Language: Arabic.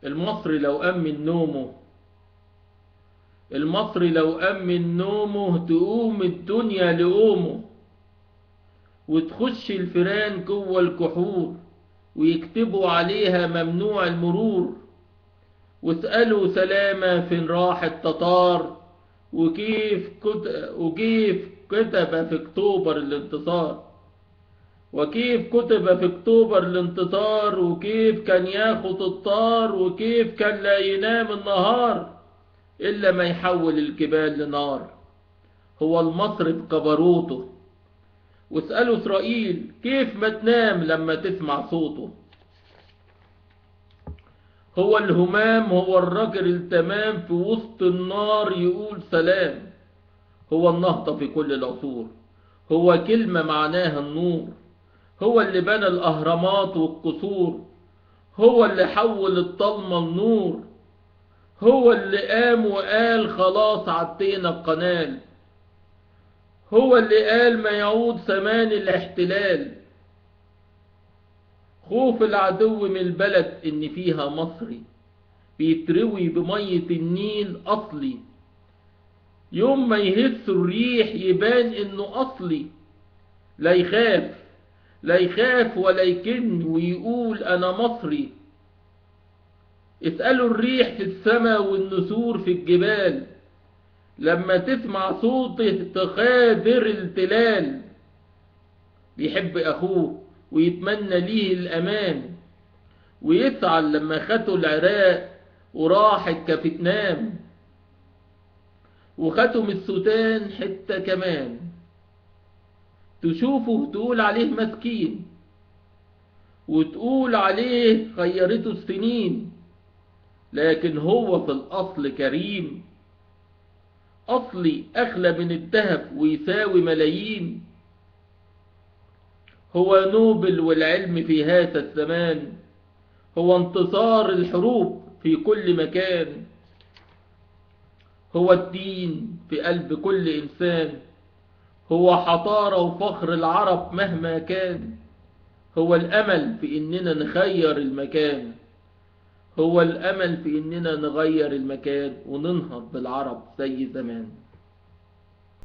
المصري لو أمن نومه، المصري لو أمن نومه تقوم الدنيا لقومه، وتخش الفيران جوه الكحور ويكتبوا عليها ممنوع المرور، واسألوا سلامة فين راح التتار، وكيف كتب في اكتوبر الانتصار، وكيف كتب في اكتوبر الانتصار، وكيف كان ياخد الطار، وكيف كان لا ينام النهار إلا ما يحول الجبال لنار. هو المصري بكبروته، واسألوا إسرائيل كيف ما تنام لما تسمع صوته. هو الهمام، هو الرجل التمام في وسط النار يقول سلام. هو النهضة في كل العصور، هو كلمة معناها النور. هو اللي بنى الأهرامات والقصور، هو اللي حول الضلمة لنور. هو اللي قام وقال خلاص عدينا القنال. هو اللي قال ما يعود زمان الاحتلال. خوف العدو من البلد إن فيها مصري بيتروي بمية النيل أصلي، يوم ما يهز الريح يبان إنه أصلي. لا يخاف، لا يخاف ولا يكن ويقول أنا مصري. اسألوا الريح في السماء والنسور في الجبال، لما تسمع صوته تخابر التلال. بيحب أخوه ويتمنى ليه الأمان، ويسعل لما خدوا العراق وراحت كفيتنام، وخدوا من السودان حتة كمان. تشوفه تقول عليه مسكين، وتقول عليه خيرته السنين، لكن هو في الأصل كريم. أصلي أغلى من الذهب ويساوي ملايين. هو نوبل والعلم في هذا الزمان، هو انتصار الحروب في كل مكان. هو الدين في قلب كل إنسان، هو حضارة وفخر العرب مهما كان. هو الأمل في إننا نغير المكان، هو الأمل في إننا نغير المكان وننهض بالعرب زي زمان.